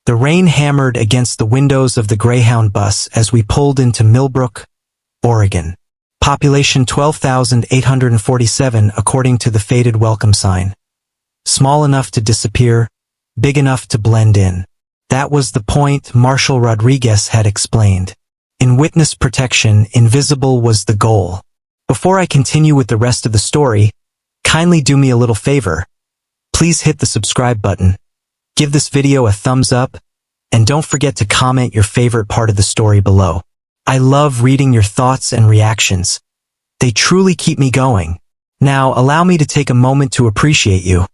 The rain hammered against the windows of the Greyhound bus as we pulled into Millbrook, Oregon. Population 12,847 according to the faded welcome sign. Small enough to disappear, big enough to blend in. That was the point Marshal Rodriguez had explained. In witness protection, invisible was the goal. Before I continue with the rest of the story, kindly do me a little favor. Please hit the subscribe button, give this video a thumbs up, and don't forget to comment your favorite part of the story below. I love reading your thoughts and reactions. They truly keep me going. Now, allow me to take a moment to appreciate you.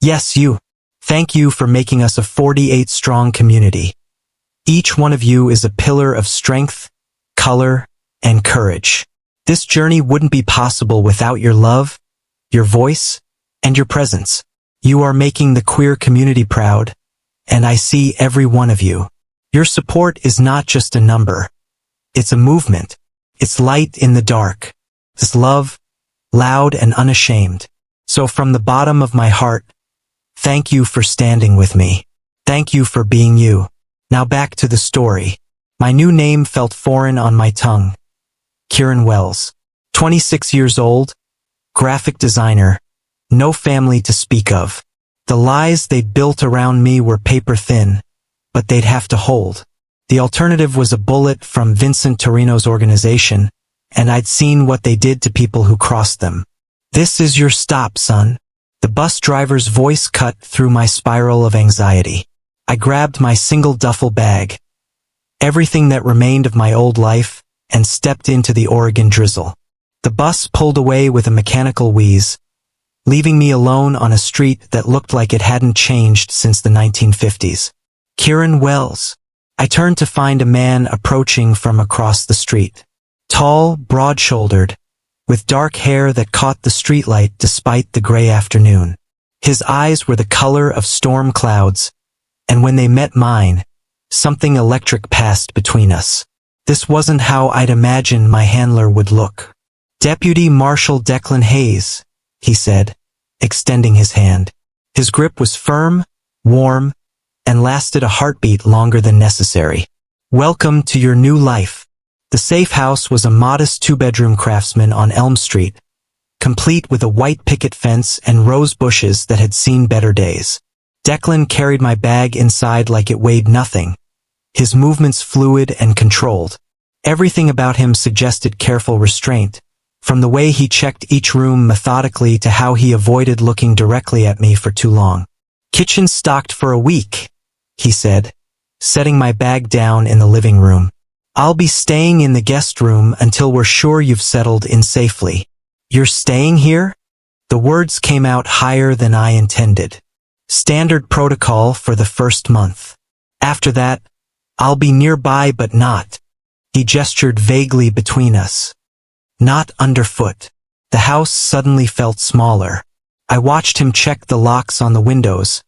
Yes, you. Thank you for making us a 48-strong community. Each one of you is a pillar of strength, color, and courage. This journey wouldn't be possible without your love, your voice, and your presence. You are making the queer community proud, and I see every one of you. Your support is not just a number. It's a movement. It's light in the dark. It's love, loud and unashamed. So from the bottom of my heart, thank you for standing with me. Thank you for being you. Now back to the story. My new name felt foreign on my tongue. Kieran Wells. 26 years old, graphic designer, no family to speak of. The lies they built around me were paper thin, but they'd have to hold. The alternative was a bullet from Vincent Torino's organization, and I'd seen what they did to people who crossed them. This is your stop, son. The bus driver's voice cut through my spiral of anxiety. I grabbed my single duffel bag, everything that remained of my old life, and stepped into the Oregon drizzle. The bus pulled away with a mechanical wheeze, leaving me alone on a street that looked like it hadn't changed since the 1950s. Kieran Wells. I turned to find a man approaching from across the street. Tall, broad-shouldered, with dark hair that caught the streetlight despite the gray afternoon. His eyes were the color of storm clouds, and when they met mine, something electric passed between us. This wasn't how I'd imagined my handler would look. Deputy Marshal Declan Hayes, he said, extending his hand. His grip was firm, warm, and lasted a heartbeat longer than necessary. Welcome to your new life. The safe house was a modest two-bedroom Craftsman on Elm Street, complete with a white picket fence and rose bushes that had seen better days. Declan carried my bag inside like it weighed nothing, his movements fluid and controlled. Everything about him suggested careful restraint, from the way he checked each room methodically to how he avoided looking directly at me for too long. Kitchen stocked for a week, he said, setting my bag down in the living room. I'll be staying in the guest room until we're sure you've settled in safely. You're staying here? The words came out higher than I intended. Standard protocol for the first month. After that, I'll be nearby but not. He gestured vaguely between us. Not underfoot. The house suddenly felt smaller. I watched him check the locks on the windows,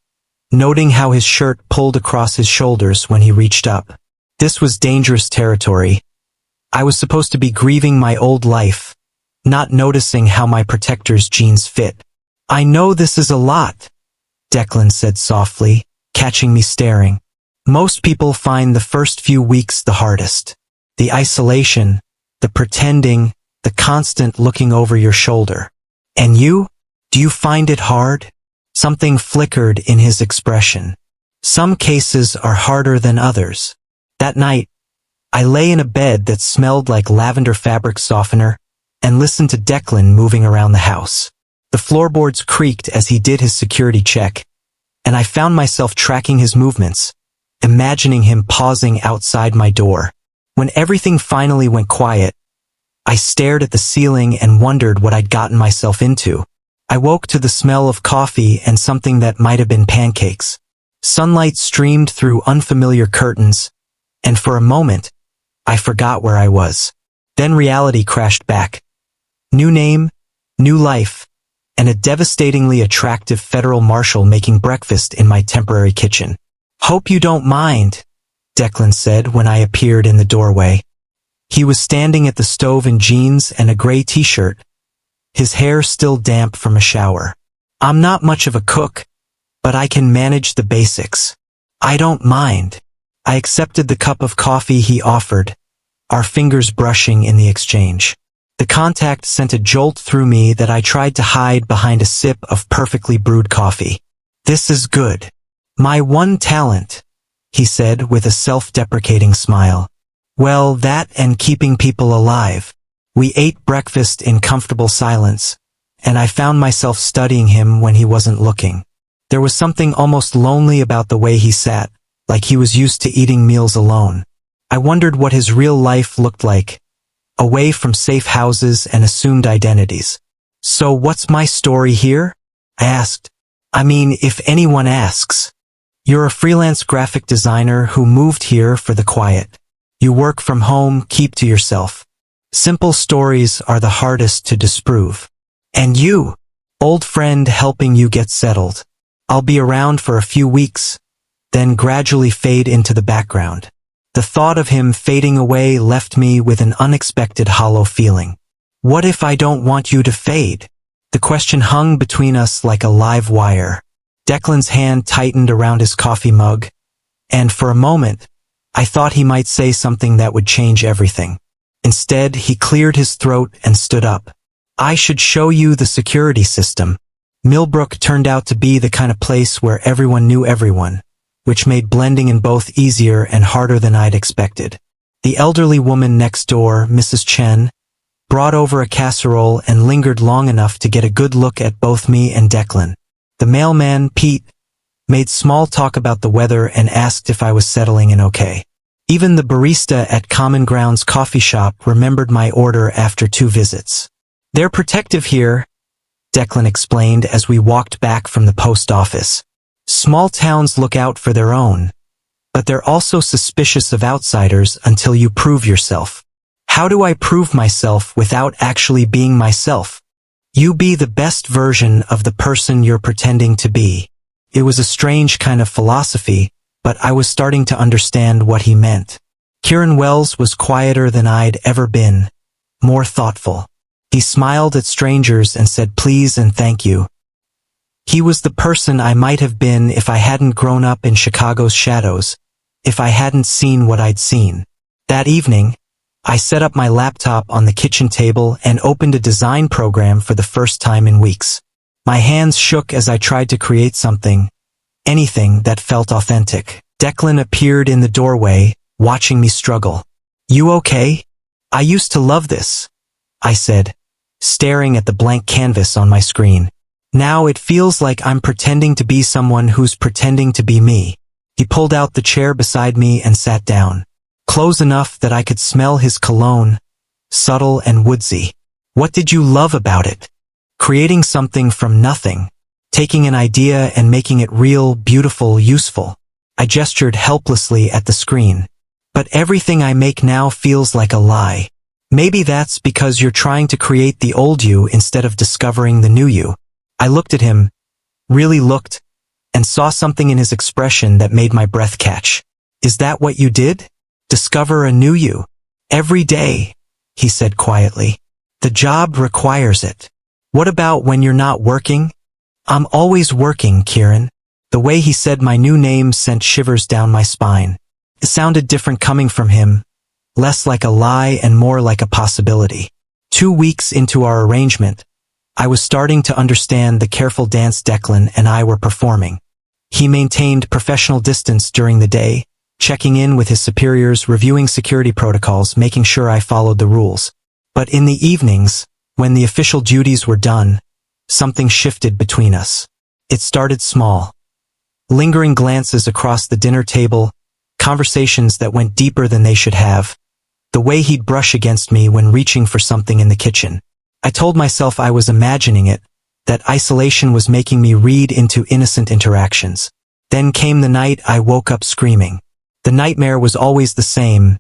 noting how his shirt pulled across his shoulders when he reached up. This was dangerous territory. I was supposed to be grieving my old life, not noticing how my protector's jeans fit. I know this is a lot, Declan said softly, catching me staring. Most people find the first few weeks the hardest. The isolation, the pretending, the constant looking over your shoulder. And you? Do you find it hard? Something flickered in his expression. Some cases are harder than others. That night, I lay in a bed that smelled like lavender fabric softener and listened to Declan moving around the house. The floorboards creaked as he did his security check, and I found myself tracking his movements, imagining him pausing outside my door. When everything finally went quiet, I stared at the ceiling and wondered what I'd gotten myself into. I woke to the smell of coffee and something that might have been pancakes. Sunlight streamed through unfamiliar curtains, and for a moment, I forgot where I was. Then reality crashed back. New name, new life, and a devastatingly attractive federal marshal making breakfast in my temporary kitchen. "Hope you don't mind," Declan said when I appeared in the doorway. He was standing at the stove in jeans and a gray t-shirt, his hair still damp from a shower. "I'm not much of a cook, but I can manage the basics." I don't mind. I accepted the cup of coffee he offered, our fingers brushing in the exchange. The contact sent a jolt through me that I tried to hide behind a sip of perfectly brewed coffee. This is good. My one talent, he said with a self-deprecating smile. Well, that and keeping people alive. We ate breakfast in comfortable silence, and I found myself studying him when he wasn't looking. There was something almost lonely about the way he sat, like he was used to eating meals alone. I wondered what his real life looked like, away from safe houses and assumed identities. So what's my story here? I asked. I mean, if anyone asks. You're a freelance graphic designer who moved here for the quiet. You work from home, keep to yourself. Simple stories are the hardest to disprove. And you, old friend helping you get settled. I'll be around for a few weeks, then gradually fade into the background. The thought of him fading away left me with an unexpected hollow feeling. What if I don't want you to fade? The question hung between us like a live wire. Declan's hand tightened around his coffee mug, and for a moment, I thought he might say something that would change everything. Instead, he cleared his throat and stood up. I should show you the security system. Millbrook turned out to be the kind of place where everyone knew everyone, which made blending in both easier and harder than I'd expected. The elderly woman next door, Mrs. Chen, brought over a casserole and lingered long enough to get a good look at both me and Declan. The mailman, Pete, made small talk about the weather and asked if I was settling in okay. Even the barista at Common Ground's coffee shop remembered my order after 2 visits. They're protective here, Declan explained as we walked back from the post office. Small towns look out for their own, but they're also suspicious of outsiders until you prove yourself. How do I prove myself without actually being myself? You be the best version of the person you're pretending to be. It was a strange kind of philosophy, but I was starting to understand what he meant. Kieran Wells was quieter than I'd ever been, more thoughtful. He smiled at strangers and said please and thank you. He was the person I might have been if I hadn't grown up in Chicago's shadows, if I hadn't seen what I'd seen. That evening, I set up my laptop on the kitchen table and opened a design program for the first time in weeks. My hands shook as I tried to create something, anything that felt authentic. Declan appeared in the doorway, watching me struggle. You okay? I used to love this, I said, staring at the blank canvas on my screen. Now it feels like I'm pretending to be someone who's pretending to be me. He pulled out the chair beside me and sat down, close enough that I could smell his cologne, subtle and woodsy. What did you love about it? Creating something from nothing, taking an idea and making it real, beautiful, useful. I gestured helplessly at the screen. But everything I make now feels like a lie. Maybe that's because you're trying to create the old you instead of discovering the new you. I looked at him, really looked, and saw something in his expression that made my breath catch. Is that what you did? Discover a new you? Every day, he said quietly. The job requires it. What about when you're not working? I'm always working, Kieran. The way he said my new name sent shivers down my spine. It sounded different coming from him, less like a lie and more like a possibility. 2 weeks into our arrangement, I was starting to understand the careful dance Declan and I were performing. He maintained professional distance during the day, checking in with his superiors, reviewing security protocols, making sure I followed the rules. But in the evenings, when the official duties were done, something shifted between us. It started small. Lingering glances across the dinner table, conversations that went deeper than they should have, the way he'd brush against me when reaching for something in the kitchen. I told myself I was imagining it, that isolation was making me read into innocent interactions. Then came the night I woke up screaming. The nightmare was always the same.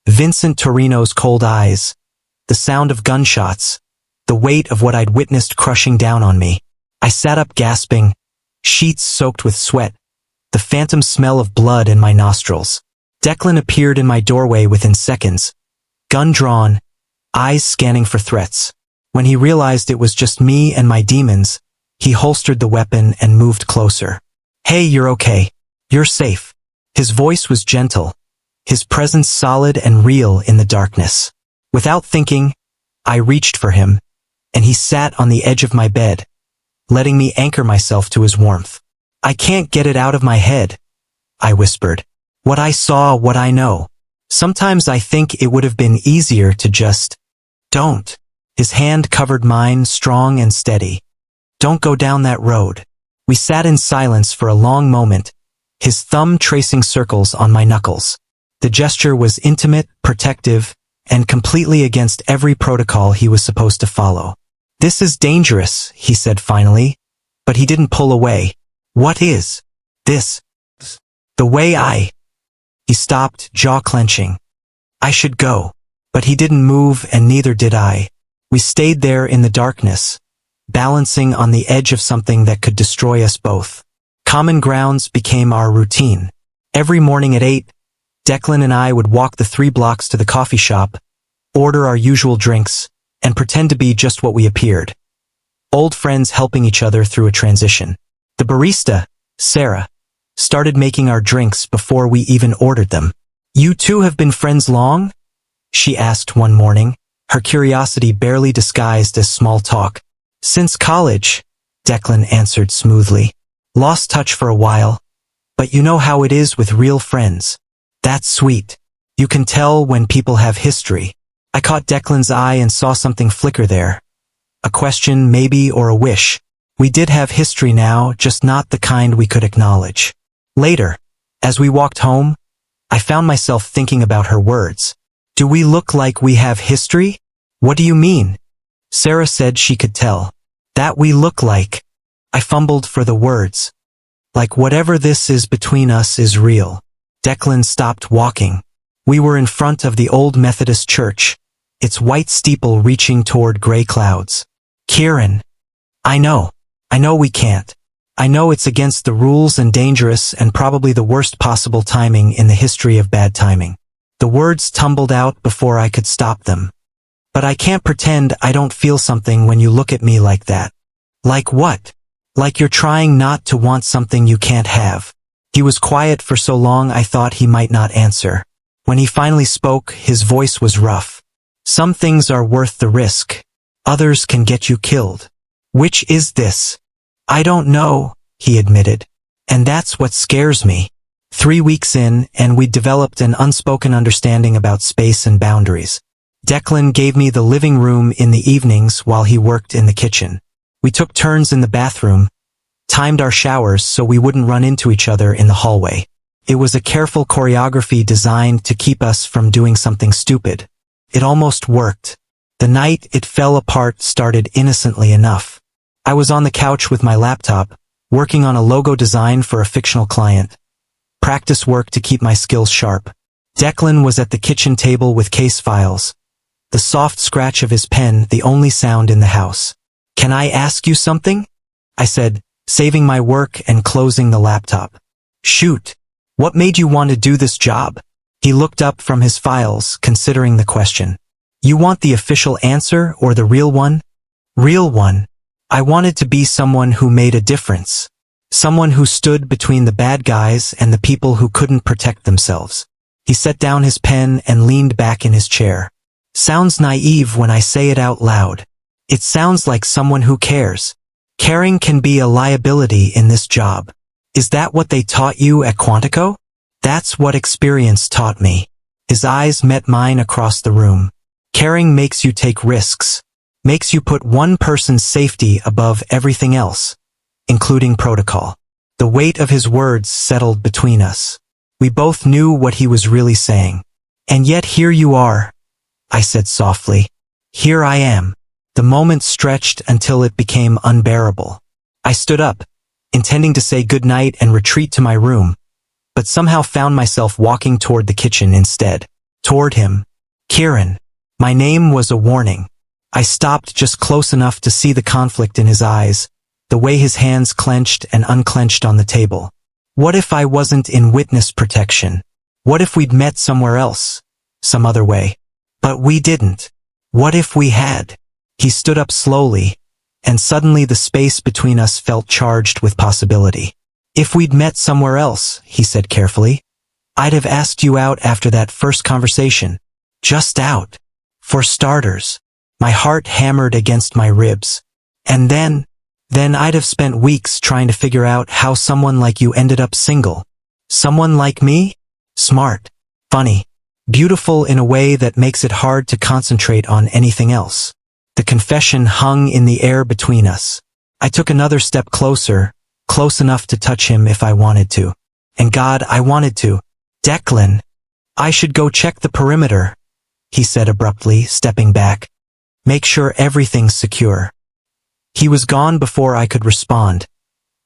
Vincent Torino's cold eyes, the sound of gunshots, the weight of what I'd witnessed crushing down on me. I sat up gasping, sheets soaked with sweat, the phantom smell of blood in my nostrils. Declan appeared in my doorway within seconds, gun drawn, eyes scanning for threats. When he realized it was just me and my demons, he holstered the weapon and moved closer. Hey, you're okay. You're safe. His voice was gentle, his presence solid and real in the darkness. Without thinking, I reached for him, and he sat on the edge of my bed, letting me anchor myself to his warmth. I can't get it out of my head, I whispered. What I saw, what I know. Sometimes I think it would have been easier to just don't. His hand covered mine, strong and steady. Don't go down that road. We sat in silence for a long moment, his thumb tracing circles on my knuckles. The gesture was intimate, protective, and completely against every protocol he was supposed to follow. This is dangerous, he said finally, but he didn't pull away. What is this? The way I... He stopped, jaw clenching. I should go. But he didn't move, and neither did I. We stayed there in the darkness, balancing on the edge of something that could destroy us both. Common grounds became our routine. Every morning at 8, Declan and I would walk the 3 blocks to the coffee shop, order our usual drinks, and pretend to be just what we appeared. Old friends helping each other through a transition. The barista, Sarah, started making our drinks before we even ordered them. You two have been friends long? She asked one morning, her curiosity barely disguised as small talk. Since college, Declan answered smoothly. Lost touch for a while, but you know how it is with real friends. That's sweet. You can tell when people have history. I caught Declan's eye and saw something flicker there. A question, maybe, or a wish. We did have history now, just not the kind we could acknowledge. Later, as we walked home, I found myself thinking about her words. Do we look like we have history? What do you mean? Sarah said she could tell. That we look like. I fumbled for the words. Like whatever this is between us is real. Declan stopped walking. We were in front of the old Methodist church, its white steeple reaching toward gray clouds. Kieran. I know we can't. I know it's against the rules and dangerous and probably the worst possible timing in the history of bad timing. The words tumbled out before I could stop them. But I can't pretend I don't feel something when you look at me like that. Like what? Like you're trying not to want something you can't have. He was quiet for so long I thought he might not answer. When he finally spoke, his voice was rough. Some things are worth the risk. Others can get you killed. Which is this? I don't know, he admitted. And that's what scares me. 3 weeks in, and we'd developed an unspoken understanding about space and boundaries. Declan gave me the living room in the evenings while he worked in the kitchen. We took turns in the bathroom, timed our showers so we wouldn't run into each other in the hallway. It was a careful choreography designed to keep us from doing something stupid. It almost worked. The night it fell apart started innocently enough. I was on the couch with my laptop, working on a logo design for a fictional client. Practice work to keep my skills sharp. Declan was at the kitchen table with case files. The soft scratch of his pen the only sound in the house. Can I ask you something? I said, saving my work and closing the laptop. Shoot. What made you want to do this job? He looked up from his files, considering the question. You want the official answer or the real one? Real one. I wanted to be someone who made a difference. Someone who stood between the bad guys and the people who couldn't protect themselves. He set down his pen and leaned back in his chair. Sounds naive when I say it out loud. It sounds like someone who cares. Caring can be a liability in this job. Is that what they taught you at Quantico? That's what experience taught me. His eyes met mine across the room. Caring makes you take risks. Makes you put one person's safety above everything else, including protocol. The weight of his words settled between us. We both knew what he was really saying. And yet here you are, I said softly. Here I am. The moment stretched until it became unbearable. I stood up, intending to say goodnight and retreat to my room, but somehow found myself walking toward the kitchen instead. Toward him. Kieran. My name was a warning. I stopped just close enough to see the conflict in his eyes, the way his hands clenched and unclenched on the table. What if I wasn't in witness protection? What if we'd met somewhere else? Some other way. But we didn't. What if we had? He stood up slowly, and suddenly the space between us felt charged with possibility. If we'd met somewhere else, he said carefully. I'd have asked you out after that first conversation. Just out. For starters. My heart hammered against my ribs. And then I'd have spent weeks trying to figure out how someone like you ended up single. Someone like me? Smart. Funny. Beautiful in a way that makes it hard to concentrate on anything else. The confession hung in the air between us. I took another step closer, close enough to touch him if I wanted to. And God, I wanted to. Declan. I should go check the perimeter, he said abruptly, stepping back. Make sure everything's secure. He was gone before I could respond,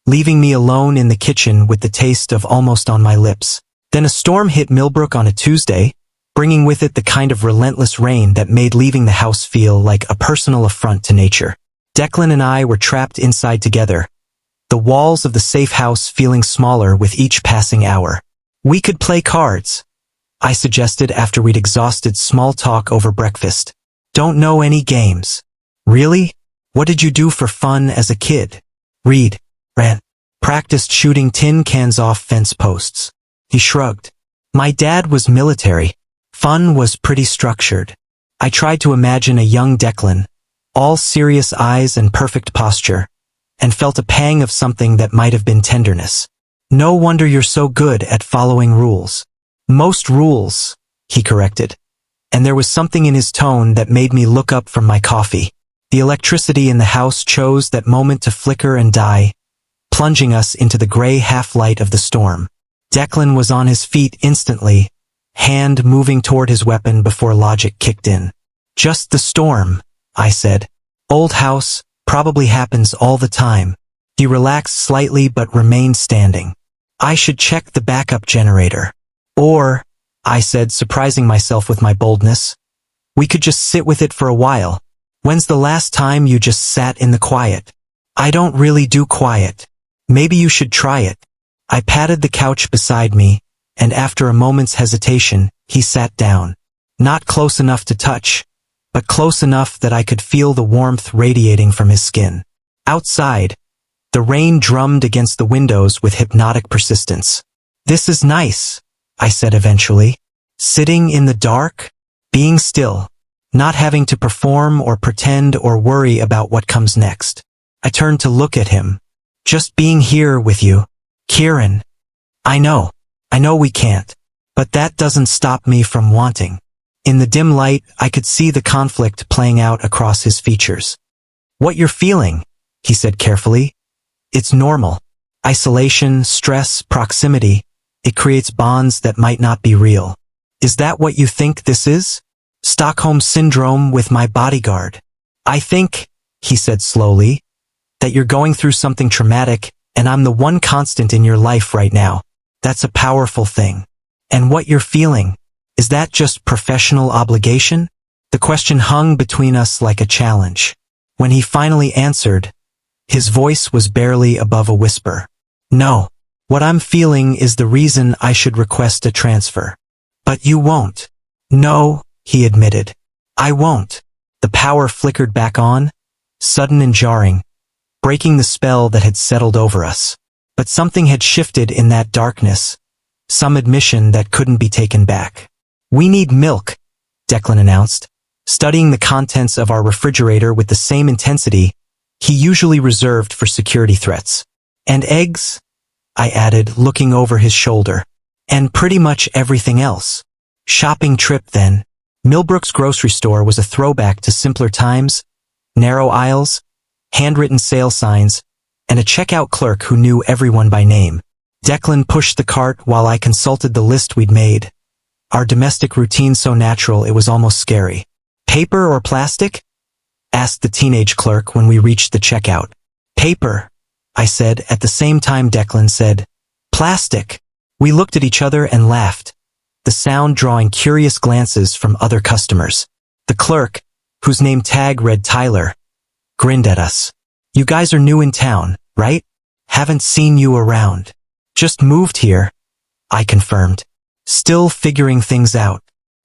leaving me alone in the kitchen with the taste of almost on my lips. Then a storm hit Millbrook on a Tuesday, bringing with it the kind of relentless rain that made leaving the house feel like a personal affront to nature. Declan and I were trapped inside together, the walls of the safe house feeling smaller with each passing hour. We could play cards, I suggested after we'd exhausted small talk over breakfast. Don't know any games. Really? What did you do for fun as a kid? Read. Ran. Practiced shooting tin cans off fence posts. He shrugged. My dad was military. Fun was pretty structured. I tried to imagine a young Declan, all serious eyes and perfect posture, and felt a pang of something that might have been tenderness. No wonder you're so good at following rules. Most rules, he corrected. And there was something in his tone that made me look up from my coffee. The electricity in the house chose that moment to flicker and die, plunging us into the gray half-light of the storm. Declan was on his feet instantly, hand moving toward his weapon before logic kicked in. Just the storm, I said. Old house, probably happens all the time. He relaxed slightly but remained standing. I should check the backup generator. Or, I said, surprising myself with my boldness, we could just sit with it for a while. When's the last time you just sat in the quiet? I don't really do quiet. Maybe you should try it. I patted the couch beside me, and after a moment's hesitation, he sat down. Not close enough to touch, but close enough that I could feel the warmth radiating from his skin. Outside, the rain drummed against the windows with hypnotic persistence. This is nice, I said eventually. Sitting in the dark, being still, not having to perform or pretend or worry about what comes next. I turned to look at him. Just being here with you. Kieran. I know we can't, but that doesn't stop me from wanting. In the dim light, I could see the conflict playing out across his features. What you're feeling, he said carefully. It's normal. Isolation, stress, proximity. It creates bonds that might not be real. Is that what you think this is? Stockholm Syndrome with my bodyguard. I think, he said slowly, that you're going through something traumatic, and I'm the one constant in your life right now. That's a powerful thing. And what you're feeling, is that just professional obligation? The question hung between us like a challenge. When he finally answered, his voice was barely above a whisper. No. What I'm feeling is the reason I should request a transfer. But you won't. No, he admitted. I won't. The power flickered back on, sudden and jarring, breaking the spell that had settled over us. But something had shifted in that darkness, some admission that couldn't be taken back. We need milk, Declan announced, studying the contents of our refrigerator with the same intensity he usually reserved for security threats. And eggs, I added, looking over his shoulder. And pretty much everything else. Shopping trip then. Millbrook's grocery store was a throwback to simpler times, narrow aisles, handwritten sale signs, and a checkout clerk who knew everyone by name. Declan pushed the cart while I consulted the list we'd made. Our domestic routine so natural it was almost scary. Paper or plastic? Asked the teenage clerk when we reached the checkout. Paper, I said at the same time Declan said, plastic. We looked at each other and laughed, the sound drawing curious glances from other customers. The clerk, whose name tag read Tyler, grinned at us. You guys are new in town, right? Haven't seen you around. Just moved here, I confirmed. Still figuring things out.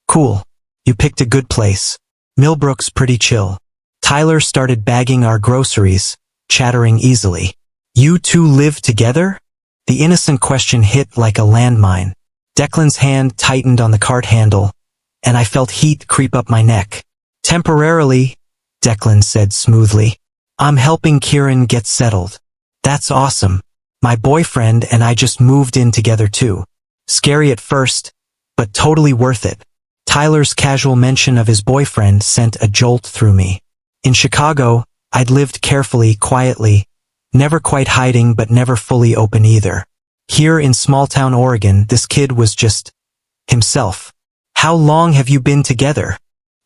Cool. You picked a good place. Millbrook's pretty chill. Tyler started bagging our groceries, chattering easily. You two live together? The innocent question hit like a landmine. Declan's hand tightened on the cart handle, and I felt heat creep up my neck. Temporarily, Declan said smoothly. I'm helping Kieran get settled. That's awesome. My boyfriend and I just moved in together too. Scary at first, but totally worth it. Tyler's casual mention of his boyfriend sent a jolt through me. In Chicago, I'd lived carefully, quietly, never quite hiding but never fully open either. Here in small-town Oregon, this kid was just himself. How long have you been together?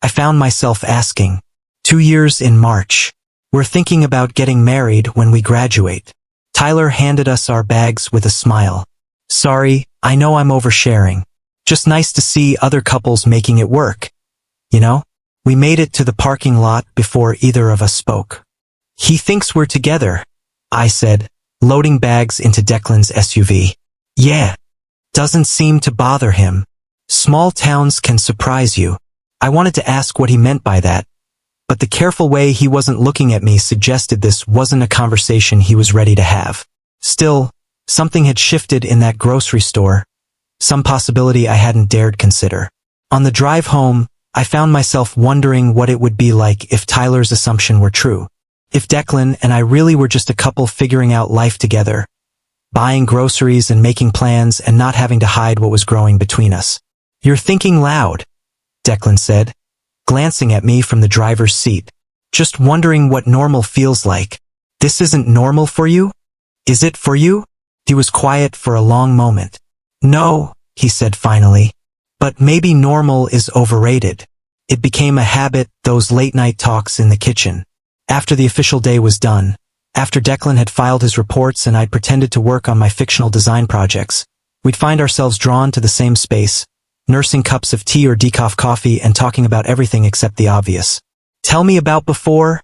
I found myself asking. 2 years in March. We're thinking about getting married when we graduate. Tyler handed us our bags with a smile. Sorry, I know I'm oversharing. Just nice to see other couples making it work. You know? We made it to the parking lot before either of us spoke. He thinks we're together, I said, loading bags into Declan's SUV. Yeah. Doesn't seem to bother him. Small towns can surprise you. I wanted to ask what he meant by that, but the careful way he wasn't looking at me suggested this wasn't a conversation he was ready to have. Still, something had shifted in that grocery store, some possibility I hadn't dared consider. On the drive home, I found myself wondering what it would be like if Tyler's assumption were true. If Declan and I really were just a couple figuring out life together, buying groceries and making plans and not having to hide what was growing between us. You're thinking loud, Declan said, glancing at me from the driver's seat. Just wondering what normal feels like. This isn't normal for you? Is it for you? He was quiet for a long moment. No, he said finally. But maybe normal is overrated. It became a habit, those late-night talks in the kitchen. After the official day was done, after Declan had filed his reports and I'd pretended to work on my fictional design projects, we'd find ourselves drawn to the same space, nursing cups of tea or decaf coffee and talking about everything except the obvious. Tell me about before,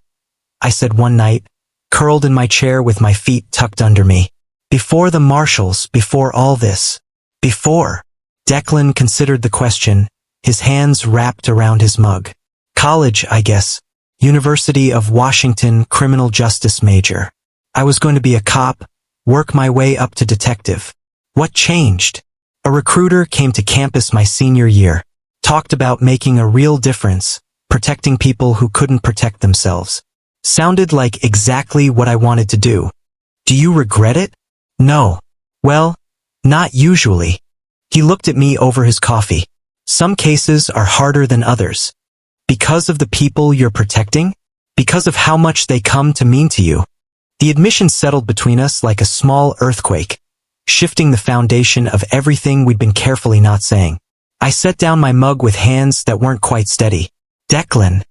I said one night, curled in my chair with my feet tucked under me. Before the Marshalls, before all this. Before. Declan considered the question, his hands wrapped around his mug. College, I guess. University of Washington criminal justice major. I was going to be a cop, work my way up to detective. What changed? A recruiter came to campus my senior year, talked about making a real difference, protecting people who couldn't protect themselves. Sounded like exactly what I wanted to do. Do you regret it? No. Well, not usually. He looked at me over his coffee. Some cases are harder than others. Because of the people you're protecting? Because of how much they come to mean to you? The admission settled between us like a small earthquake, shifting the foundation of everything we'd been carefully not saying. I set down my mug with hands that weren't quite steady. Declan.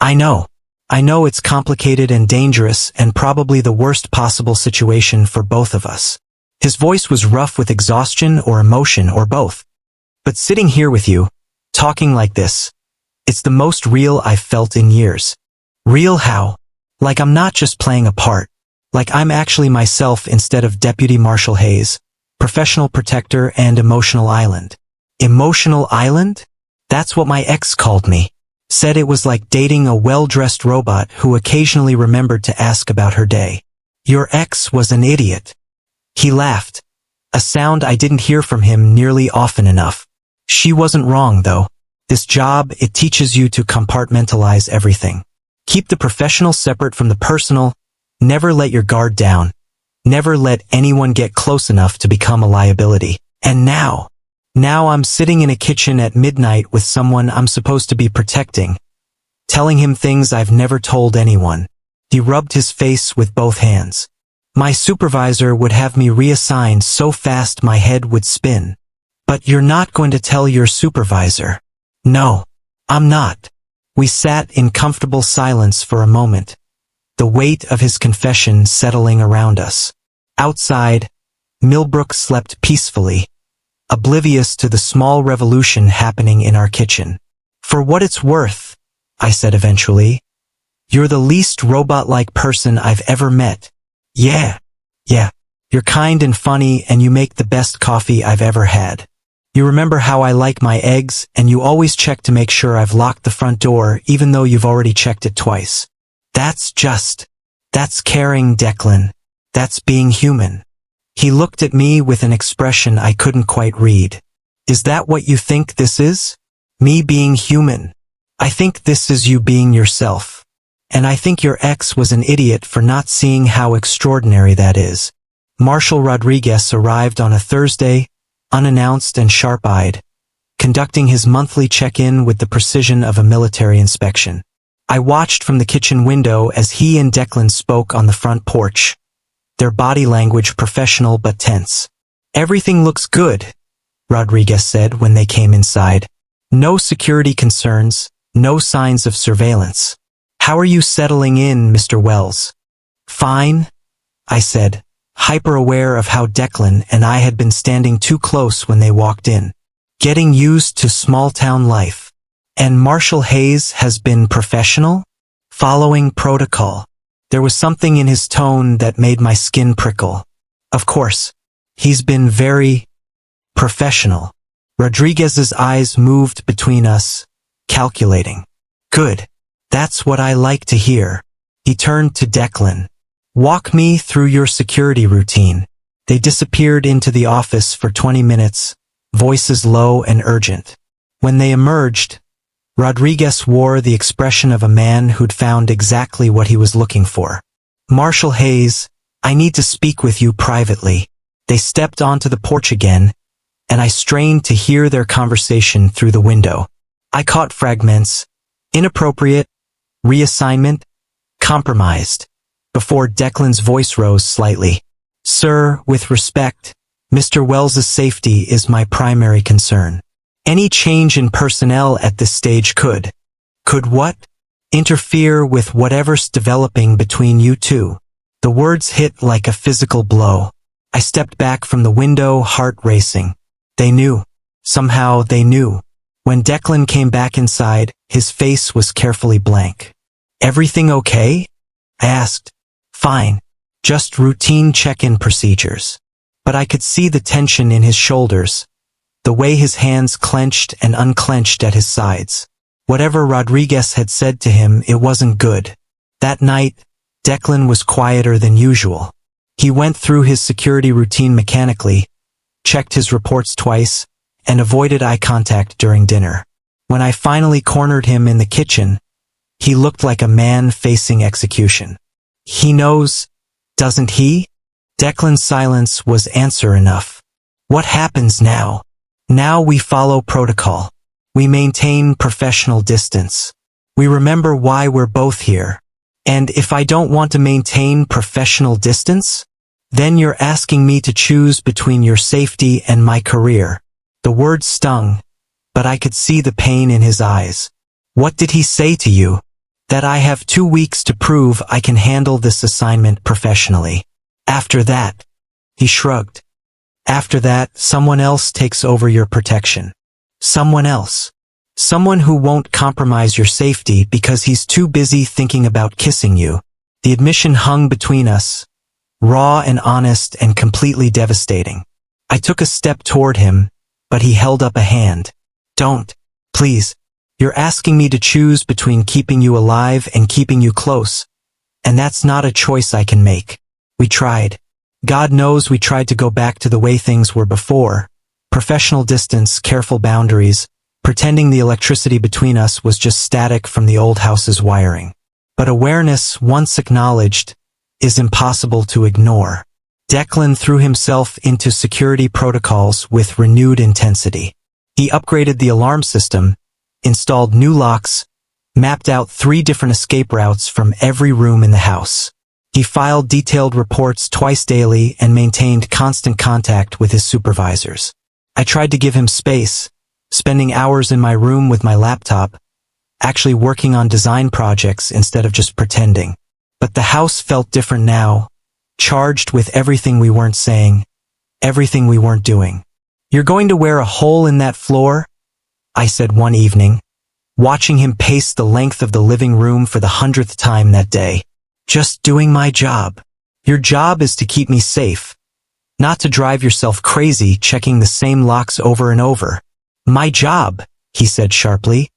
I know it's complicated and dangerous and probably the worst possible situation for both of us. His voice was rough with exhaustion or emotion or both. But sitting here with you, talking like this, it's the most real I've felt in years. Real how? Like I'm not just playing a part. Like I'm actually myself instead of Deputy Marshal Hayes, professional protector and emotional island. Emotional island? That's what my ex called me. Said it was like dating a well-dressed robot who occasionally remembered to ask about her day. Your ex was an idiot. He laughed, a sound I didn't hear from him nearly often enough. She wasn't wrong, though. This job, it teaches you to compartmentalize everything. Keep the professional separate from the personal. Never let your guard down. Never let anyone get close enough to become a liability. And now I'm sitting in a kitchen at midnight with someone I'm supposed to be protecting, telling him things I've never told anyone. He rubbed his face with both hands. My supervisor would have me reassigned so fast my head would spin. But you're not going to tell your supervisor. No, I'm not. We sat in comfortable silence for a moment, the weight of his confession settling around us. Outside, Millbrook slept peacefully, oblivious to the small revolution happening in our kitchen. For what it's worth, I said eventually, you're the least robot-like person I've ever met. Yeah. You're kind and funny and you make the best coffee I've ever had. You remember how I like my eggs and you always check to make sure I've locked the front door even though you've already checked it twice. That's caring, Declan. That's being human. He looked at me with an expression I couldn't quite read. Is that what you think this is? Me being human? I think this is you being yourself. And I think your ex was an idiot for not seeing how extraordinary that is. Marshal Rodriguez arrived on a Thursday, unannounced and sharp-eyed, conducting his monthly check-in with the precision of a military inspection. I watched from the kitchen window as he and Declan spoke on the front porch, their body language professional but tense. "Everything looks good," Rodriguez said when they came inside. "No security concerns, no signs of surveillance. How are you settling in, Mr. Wells?" "Fine," I said, hyper-aware of how Declan and I had been standing too close when they walked in. "Getting used to small-town life. And Marshal Hayes has been professional? Following protocol." There was something in his tone that made my skin prickle. "Of course. He's been very professional." Rodriguez's eyes moved between us, calculating. "Good. That's what I like to hear." He turned to Declan. "Walk me through your security routine." They disappeared into the office for 20 minutes, voices low and urgent. When they emerged, Rodriguez wore the expression of a man who'd found exactly what he was looking for. "Marshal Hayes, I need to speak with you privately." They stepped onto the porch again, and I strained to hear their conversation through the window. I caught fragments: inappropriate, reassignment, compromised, before Declan's voice rose slightly. "Sir, with respect, Mr. Wells's safety is my primary concern. Any change in personnel at this stage could what? Interfere with whatever's developing between you two." The words hit like a physical blow. I stepped back from the window, heart racing. They knew. Somehow they knew. When Declan came back inside, his face was carefully blank. "Everything okay?" I asked. "Fine. Just routine check-in procedures." But I could see the tension in his shoulders, the way his hands clenched and unclenched at his sides. Whatever Rodriguez had said to him, it wasn't good. That night, Declan was quieter than usual. He went through his security routine mechanically, checked his reports twice, and avoided eye contact during dinner. When I finally cornered him in the kitchen, he looked like a man facing execution. "He knows, doesn't he?" Declan's silence was answer enough. "What happens now?" "Now we follow protocol. We maintain professional distance. We remember why we're both here. And if I don't want to maintain professional distance, then you're asking me to choose between your safety and my career." The words stung, but I could see the pain in his eyes. "What did he say to you?" "That I have 2 weeks to prove I can handle this assignment professionally. After that," he shrugged. "After that, someone else takes over your protection. Someone else. Someone who won't compromise your safety because he's too busy thinking about kissing you." The admission hung between us, raw and honest and completely devastating. I took a step toward him, but he held up a hand. "Don't. Please. You're asking me to choose between keeping you alive and keeping you close. And that's not a choice I can make. We tried. God knows we tried to go back to the way things were before. Professional distance, careful boundaries, pretending the electricity between us was just static from the old house's wiring. But awareness, once acknowledged, is impossible to ignore. Declan threw himself into security protocols with renewed intensity. He upgraded the alarm system, installed new locks, mapped out 3 different escape routes from every room in the house. He filed detailed reports twice daily and maintained constant contact with his supervisors. I tried to give him space, spending hours in my room with my laptop, actually working on design projects instead of just pretending. But the house felt different now, charged with everything we weren't saying, everything we weren't doing. "You're going to wear a hole in that floor?" I said one evening, watching him pace the length of the living room for the 100th time that day. "Just doing my job. Your job is to keep me safe, not to drive yourself crazy checking the same locks over and over." "My job," he said sharply,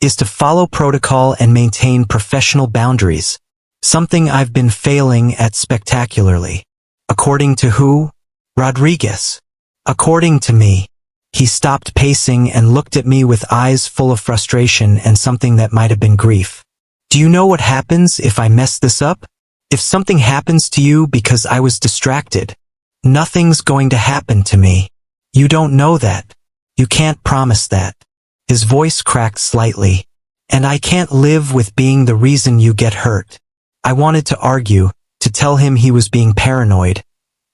"is to follow protocol and maintain professional boundaries. Something I've been failing at spectacularly." "According to who?" "Rodriguez." "According to me." He stopped pacing and looked at me with eyes full of frustration and something that might have been grief. Do you know what happens if I mess this up? If something happens to you because I was distracted, nothing's going to happen to me. You don't know that. You can't promise that. His voice cracked slightly. And I can't live with being the reason you get hurt. I wanted to argue, to tell him he was being paranoid,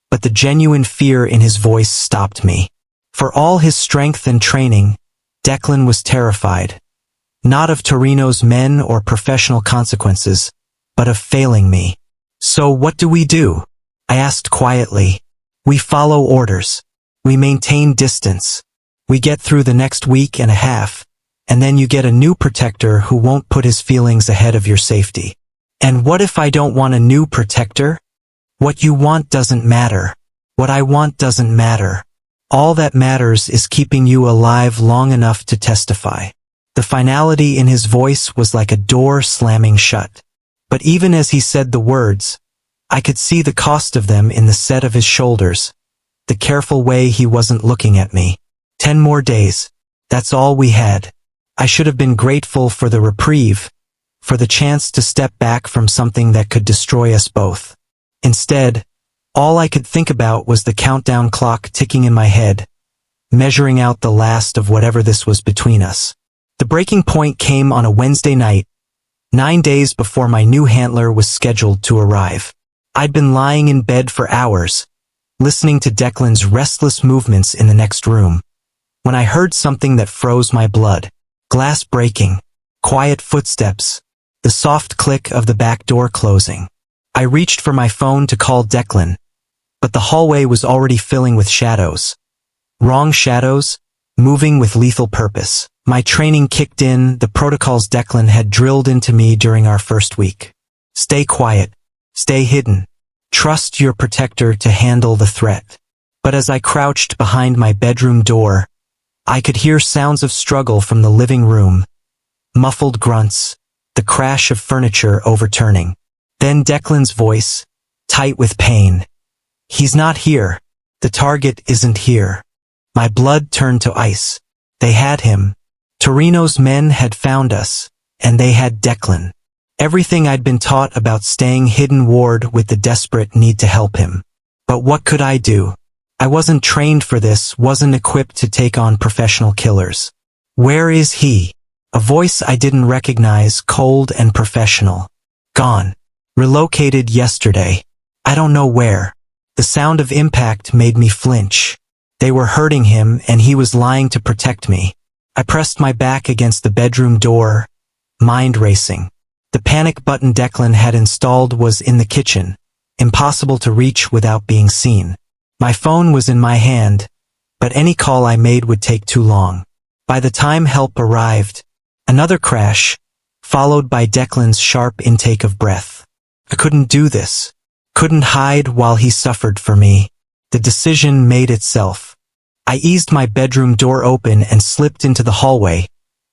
but the genuine fear in his voice stopped me. For all his strength and training, Declan was terrified. Not of Torino's men or professional consequences, but of failing me. So what do? I asked quietly. We follow orders. We maintain distance. We get through the next week and a half, and then you get a new protector who won't put his feelings ahead of your safety. And what if I don't want a new protector? What you want doesn't matter. What I want doesn't matter. All that matters is keeping you alive long enough to testify. The finality in his voice was like a door slamming shut. But even as he said the words, I could see the cost of them in the set of his shoulders, the careful way he wasn't looking at me. 10 more days. That's all we had. I should have been grateful for the reprieve, for the chance to step back from something that could destroy us both. Instead, all I could think about was the countdown clock ticking in my head, measuring out the last of whatever this was between us. The breaking point came on a Wednesday night, 9 days before my new handler was scheduled to arrive. I'd been lying in bed for hours, listening to Declan's restless movements in the next room, when I heard something that froze my blood. Glass breaking, quiet footsteps, the soft click of the back door closing. I reached for my phone to call Declan, but the hallway was already filling with shadows. Wrong shadows, moving with lethal purpose. My training kicked in, the protocols Declan had drilled into me during our first week. Stay quiet. Stay hidden. Trust your protector to handle the threat. But as I crouched behind my bedroom door, I could hear sounds of struggle from the living room, muffled grunts, the crash of furniture overturning. Then Declan's voice, tight with pain. He's not here. The target isn't here. My blood turned to ice. They had him. Torino's men had found us, and they had Declan. Everything I'd been taught about staying hidden warred with the desperate need to help him. But what could I do? I wasn't trained for this, wasn't equipped to take on professional killers. Where is he? A voice I didn't recognize, cold and professional. Gone. Relocated yesterday. I don't know where. The sound of impact made me flinch. They were hurting him and he was lying to protect me. I pressed my back against the bedroom door, mind racing. The panic button Declan had installed was in the kitchen, impossible to reach without being seen. My phone was in my hand, but any call I made would take too long. By the time help arrived, another crash, followed by Declan's sharp intake of breath. I couldn't do this. Couldn't hide while he suffered for me. The decision made itself. I eased my bedroom door open and slipped into the hallway,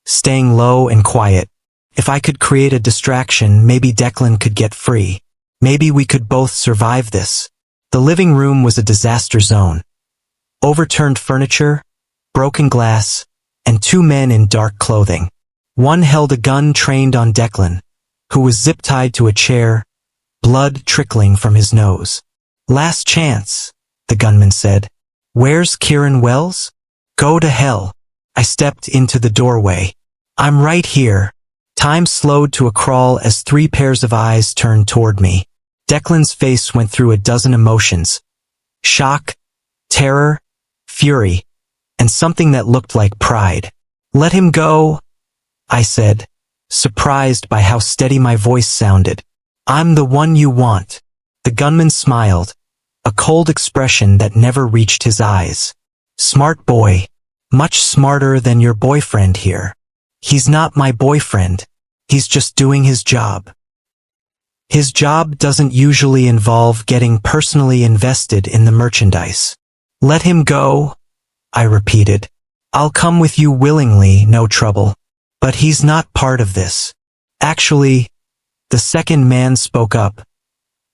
staying low and quiet. If I could create a distraction, maybe Declan could get free. Maybe we could both survive this. The living room was a disaster zone. Overturned furniture, broken glass, and 2 men in dark clothing. One held a gun trained on Declan, who was zip-tied to a chair, blood trickling from his nose. Last chance, the gunman said. Where's Kieran Wells? Go to hell. I stepped into the doorway. I'm right here. Time slowed to a crawl as 3 pairs of eyes turned toward me. Declan's face went through a dozen emotions. Shock, terror, fury, and something that looked like pride. Let him go, I said, surprised by how steady my voice sounded. I'm the one you want. The gunman smiled, a cold expression that never reached his eyes. Smart boy. Much smarter than your boyfriend here. He's not my boyfriend. He's just doing his job. His job doesn't usually involve getting personally invested in the merchandise. Let him go, I repeated. I'll come with you willingly, no trouble. But he's not part of this. Actually, the second man spoke up.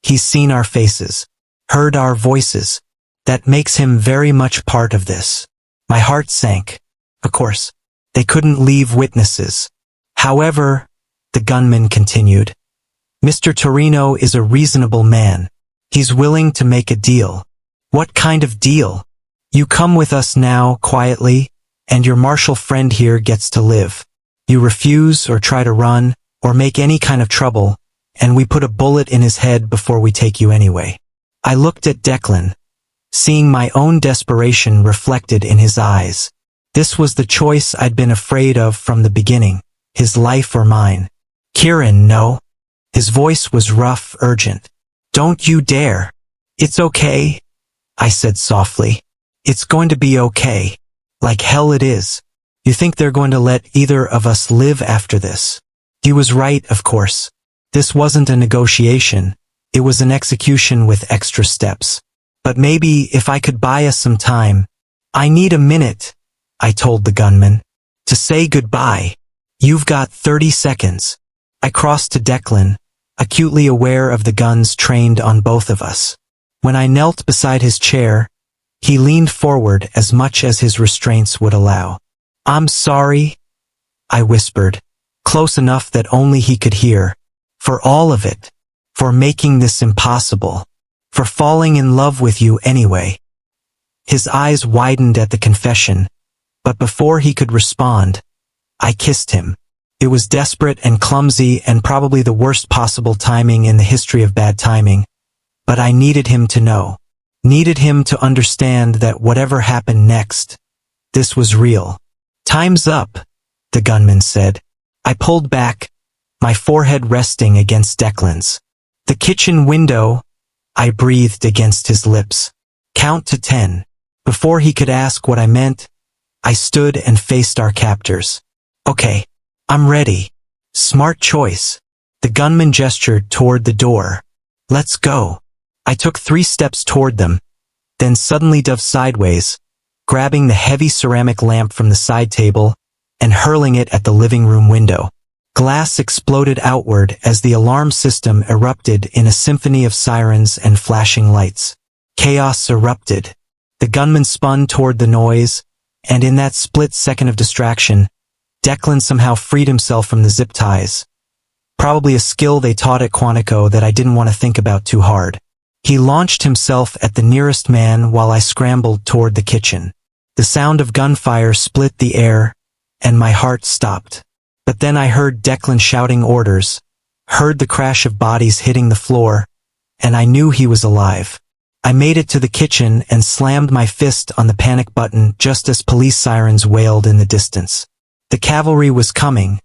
He's seen our faces, heard our voices. That makes him very much part of this. My heart sank. Of course, they couldn't leave witnesses. However, the gunman continued, Mr. Torino is a reasonable man. He's willing to make a deal. What kind of deal? You come with us now, quietly, and your marshal friend here gets to live. You refuse or try to run, or make any kind of trouble, and we put a bullet in his head before we take you anyway. I looked at Declan, seeing my own desperation reflected in his eyes. This was the choice I'd been afraid of from the beginning, his life or mine. Kieran, no. His voice was rough, urgent. Don't you dare. It's okay, I said softly. It's going to be okay. Like hell it is. You think they're going to let either of us live after this? He was right, of course. This wasn't a negotiation. It was an execution with extra steps. But maybe if I could buy us some time. I need a minute, I told the gunman, to say goodbye. You've got 30 seconds. I crossed to Declan, acutely aware of the guns trained on both of us. When I knelt beside his chair, he leaned forward as much as his restraints would allow. I'm sorry, I whispered, close enough that only he could hear. For all of it. For making this impossible. For falling in love with you anyway. His eyes widened at the confession, but before he could respond, I kissed him. It was desperate and clumsy and probably the worst possible timing in the history of bad timing, but I needed him to know. Needed him to understand that whatever happened next, this was real. Time's up, the gunman said. I pulled back, my forehead resting against Declan's. The kitchen window, I breathed against his lips. Count to 10. Before he could ask what I meant, I stood and faced our captors. Okay, I'm ready. Smart choice. The gunman gestured toward the door. Let's go. I took 3 steps toward them, then suddenly dove sideways, grabbing the heavy ceramic lamp from the side table and hurling it at the living room window. Glass exploded outward as the alarm system erupted in a symphony of sirens and flashing lights. Chaos erupted. The gunman spun toward the noise, and in that split second of distraction, Declan somehow freed himself from the zip ties. Probably a skill they taught at Quantico that I didn't want to think about too hard. He launched himself at the nearest man while I scrambled toward the kitchen. The sound of gunfire split the air, and my heart stopped. But then I heard Declan shouting orders, heard the crash of bodies hitting the floor, and I knew he was alive. I made it to the kitchen and slammed my fist on the panic button just as police sirens wailed in the distance. The cavalry was coming,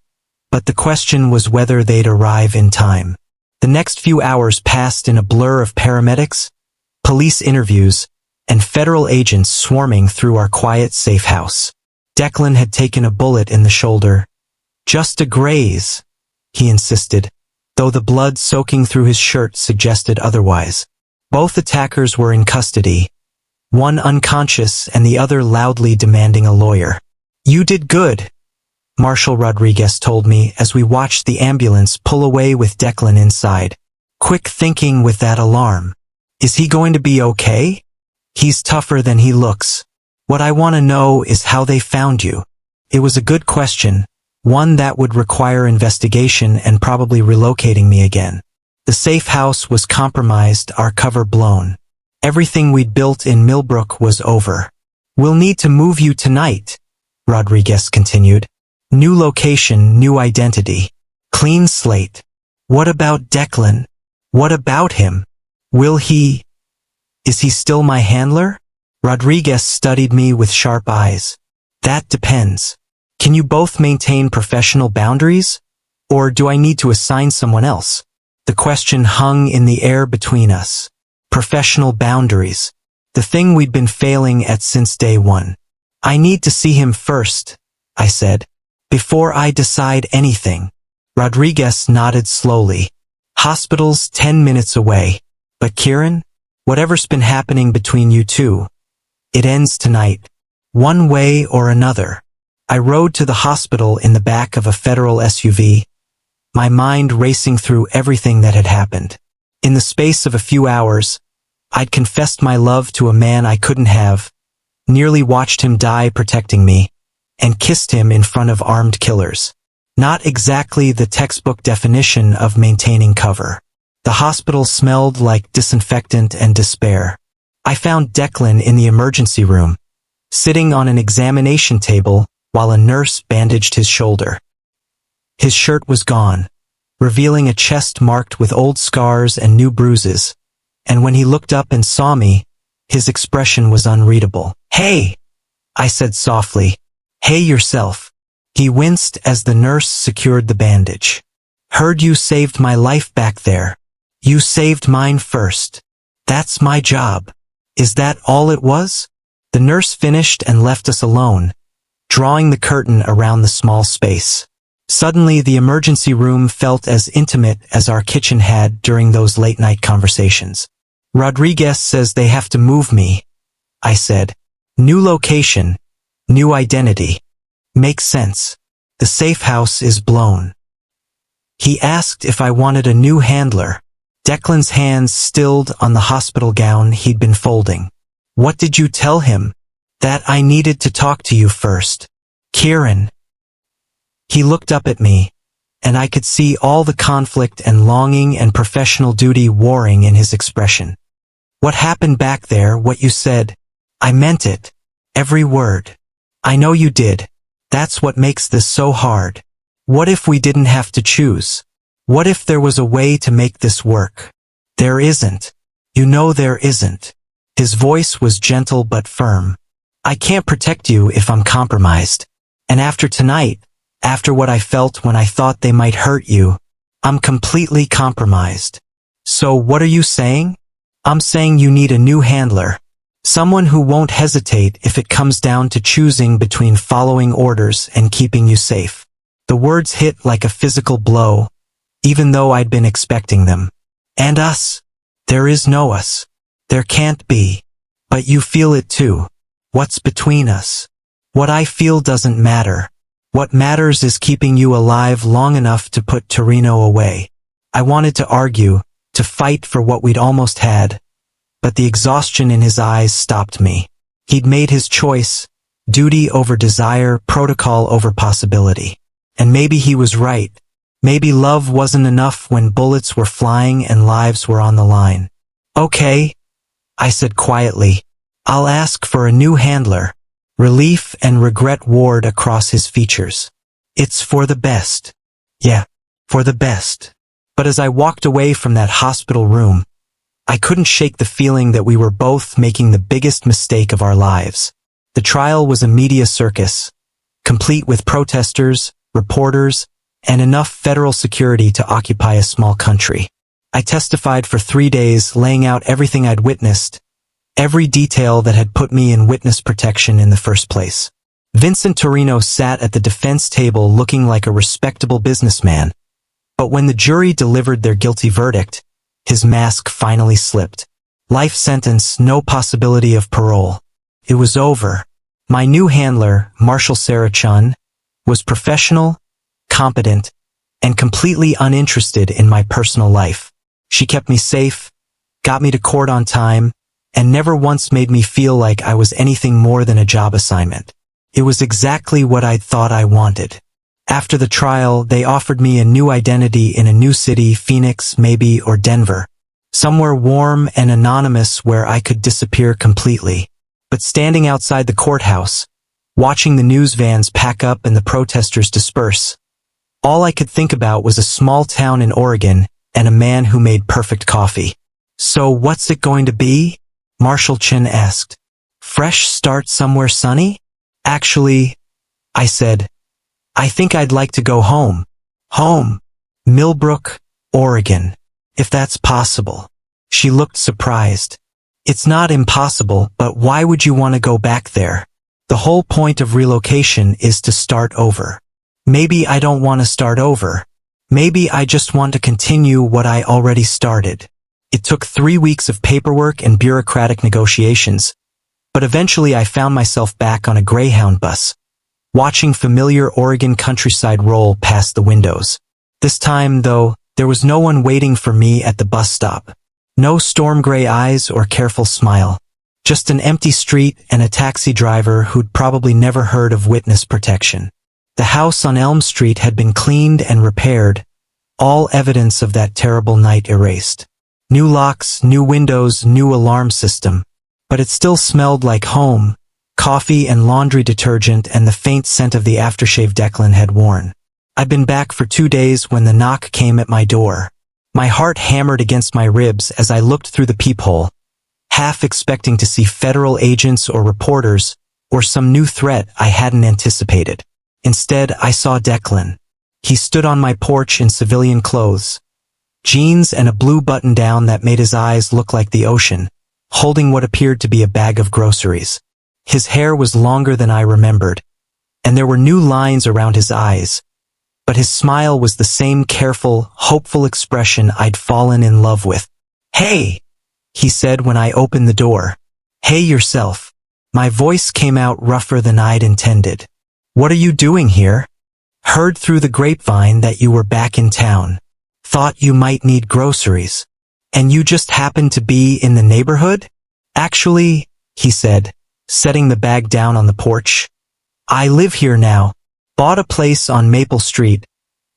but the question was whether they'd arrive in time. The next few hours passed in a blur of paramedics, police interviews, and federal agents swarming through our quiet, safe house. Declan had taken a bullet in the shoulder. Just a graze, he insisted, though the blood soaking through his shirt suggested otherwise. Both attackers were in custody, one unconscious and the other loudly demanding a lawyer. You did good, Marshal Rodriguez told me as we watched the ambulance pull away with Declan inside. Quick thinking with that alarm. Is he going to be okay? He's tougher than he looks. What I want to know is how they found you. It was a good question. One that would require investigation and probably relocating me again. The safe house was compromised, our cover blown. Everything we'd built in Millbrook was over. We'll need to move you tonight, Rodriguez continued. New location, new identity. Clean slate. What about Declan? What about him? Is he still my handler? Rodriguez studied me with sharp eyes. That depends. Can you both maintain professional boundaries? Or do I need to assign someone else? The question hung in the air between us. Professional boundaries. The thing we'd been failing at since day one. I need to see him first, I said. Before I decide anything. Rodriguez nodded slowly. Hospital's 10 minutes away. But Kieran? Whatever's been happening between you two. It ends tonight. One way or another. I rode to the hospital in the back of a federal SUV, my mind racing through everything that had happened. In the space of a few hours, I'd confessed my love to a man I couldn't have, nearly watched him die protecting me, and kissed him in front of armed killers. Not exactly the textbook definition of maintaining cover. The hospital smelled like disinfectant and despair. I found Declan in the emergency room, sitting on an examination table while a nurse bandaged his shoulder. His shirt was gone, revealing a chest marked with old scars and new bruises, and when he looked up and saw me, his expression was unreadable. "Hey!" I said softly. "Hey yourself." He winced as the nurse secured the bandage. "Heard you saved my life back there. You saved mine first. That's my job." "Is that all it was?" The nurse finished and left us alone, drawing the curtain around the small space. Suddenly, the emergency room felt as intimate as our kitchen had during those late-night conversations. "Rodriguez says they have to move me," I said. "New location, new identity. Makes sense. The safe house is blown." He asked if I wanted a new handler. Declan's hands stilled on the hospital gown he'd been folding. "What did you tell him?" "That I needed to talk to you first. Kieran." He looked up at me, and I could see all the conflict and longing and professional duty warring in his expression. "What happened back there, what you said? I meant it. Every word. I know you did. That's what makes this so hard. What if we didn't have to choose? What if there was a way to make this work?" "There isn't. You know there isn't." His voice was gentle but firm. "I can't protect you if I'm compromised. And after tonight, after what I felt when I thought they might hurt you, I'm completely compromised." "So what are you saying?" "I'm saying you need a new handler. Someone who won't hesitate if it comes down to choosing between following orders and keeping you safe." The words hit like a physical blow, even though I'd been expecting them. "And us? There is no us. There can't be. But you feel it too. What's between us? What I feel doesn't matter. What matters is keeping you alive long enough to put Torino away." I wanted to argue, to fight for what we'd almost had, but the exhaustion in his eyes stopped me. He'd made his choice, duty over desire, protocol over possibility. And maybe he was right. Maybe love wasn't enough when bullets were flying and lives were on the line. "Okay," I said quietly. "I'll ask for a new handler." Relief and regret warred across his features. "It's for the best." "Yeah, for the best." But as I walked away from that hospital room, I couldn't shake the feeling that we were both making the biggest mistake of our lives. The trial was a media circus, complete with protesters, reporters, and enough federal security to occupy a small country. I testified for 3 days, laying out everything I'd witnessed, every detail that had put me in witness protection in the first place. Vincent Torino sat at the defense table looking like a respectable businessman, but when the jury delivered their guilty verdict, his mask finally slipped. Life sentence, no possibility of parole. It was over. My new handler, Marshall Sarachun, was professional, competent, and completely uninterested in my personal life. She kept me safe, got me to court on time, and never once made me feel like I was anything more than a job assignment. It was exactly what I'd thought I wanted. After the trial, they offered me a new identity in a new city, Phoenix, maybe, or Denver. Somewhere warm and anonymous where I could disappear completely. But standing outside the courthouse, watching the news vans pack up and the protesters disperse, all I could think about was a small town in Oregon and a man who made perfect coffee. "So what's it going to be?" Marshall Chin asked. "Fresh start somewhere sunny?" "Actually," I said, "I think I'd like to go home." "Home?" "Millbrook, Oregon, if that's possible." She looked surprised. "It's not impossible, but why would you want to go back there? The whole point of relocation is to start over." "Maybe I don't want to start over. Maybe I just want to continue what I already started." It took 3 weeks of paperwork and bureaucratic negotiations, but eventually I found myself back on a Greyhound bus, watching familiar Oregon countryside roll past the windows. This time, though, there was no one waiting for me at the bus stop. No storm gray eyes or careful smile. Just an empty street and a taxi driver who'd probably never heard of witness protection. The house on Elm Street had been cleaned and repaired, all evidence of that terrible night erased. New locks, new windows, new alarm system. But it still smelled like home, coffee and laundry detergent and the faint scent of the aftershave Declan had worn. I'd been back for 2 days when the knock came at my door. My heart hammered against my ribs as I looked through the peephole, half expecting to see federal agents or reporters, or some new threat I hadn't anticipated. Instead, I saw Declan. He stood on my porch in civilian clothes, jeans and a blue button-down that made his eyes look like the ocean, holding what appeared to be a bag of groceries. His hair was longer than I remembered, and there were new lines around his eyes, but his smile was the same careful, hopeful expression I'd fallen in love with. "Hey," he said when I opened the door. "Hey yourself." My voice came out rougher than I'd intended. "What are you doing here? Heard through the grapevine that you were back in town. Thought you might need groceries. And you just happened to be in the neighborhood?" "Actually," he said, setting the bag down on the porch, "I live here now. Bought a place on Maple Street,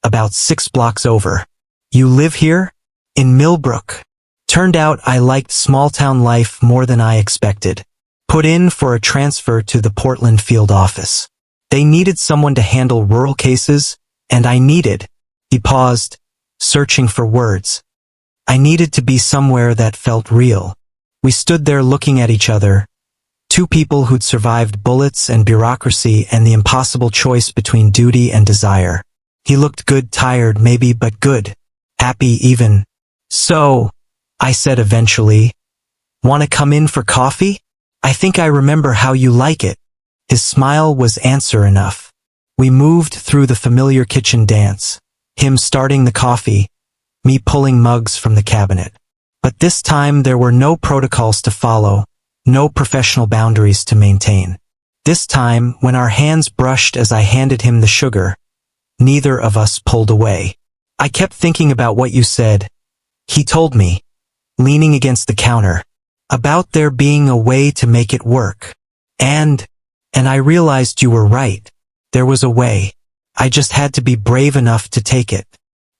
about 6 blocks over." "You live here?" "In Millbrook." Turned out I liked small-town life more than I expected. Put in for a transfer to the Portland field office. They needed someone to handle rural cases, and I needed— He paused, searching for words. I needed to be somewhere that felt real. We stood there looking at each other, two people who'd survived bullets and bureaucracy and the impossible choice between duty and desire. He looked good, tired maybe, but good. Happy even. "So," I said eventually, "want to come in for coffee? I think I remember how you like it." His smile was answer enough. We moved through the familiar kitchen dance, him starting the coffee, me pulling mugs from the cabinet. But this time there were no protocols to follow, no professional boundaries to maintain. This time, when our hands brushed as I handed him the sugar, neither of us pulled away. "I kept thinking about what you said," he told me, leaning against the counter, "about there being a way to make it work. And I realized you were right. There was a way. I just had to be brave enough to take it.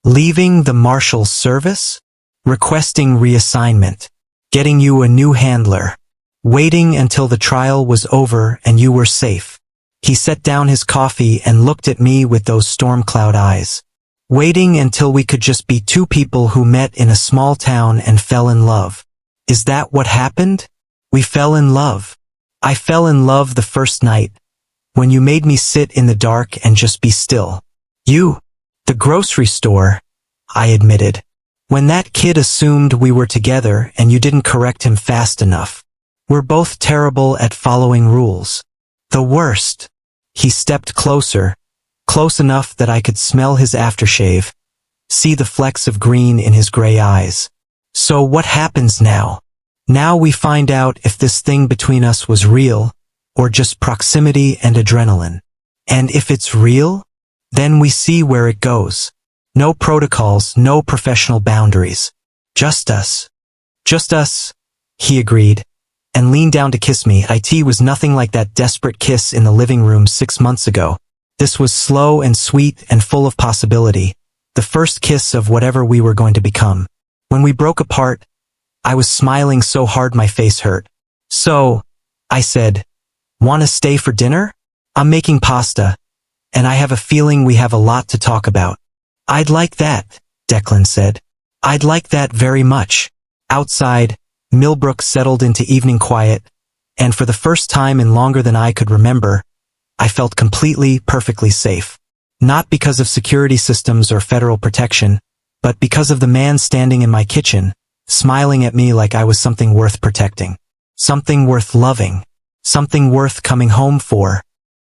Leaving the Marshal's service? Requesting reassignment. Getting you a new handler. Waiting until the trial was over and you were safe." He set down his coffee and looked at me with those storm cloud eyes. "Waiting until we could just be two people who met in a small town and fell in love. Is that what happened? We fell in love. I fell in love the first night, when you made me sit in the dark and just be still. You, the grocery store," I admitted. "When that kid assumed we were together and you didn't correct him fast enough. We're both terrible at following rules. The worst." He stepped closer, close enough that I could smell his aftershave, see the flecks of green in his gray eyes. "So what happens now? Now we find out if this thing between us was real, or just proximity and adrenaline. And if it's real, then we see where it goes. No protocols, no professional boundaries. Just us." "Just us," he agreed, and leaned down to kiss me. It was nothing like that desperate kiss in the living room 6 months ago. This was slow and sweet and full of possibility, the first kiss of whatever we were going to become. When we broke apart, I was smiling so hard my face hurt. "So," I said, "want to stay for dinner? I'm making pasta, and I have a feeling we have a lot to talk about." "I'd like that," Declan said. "I'd like that very much." Outside, Millbrook settled into evening quiet, and for the first time in longer than I could remember, I felt completely, perfectly safe. Not because of security systems or federal protection, but because of the man standing in my kitchen, smiling at me like I was something worth protecting, something worth loving, something worth coming home for.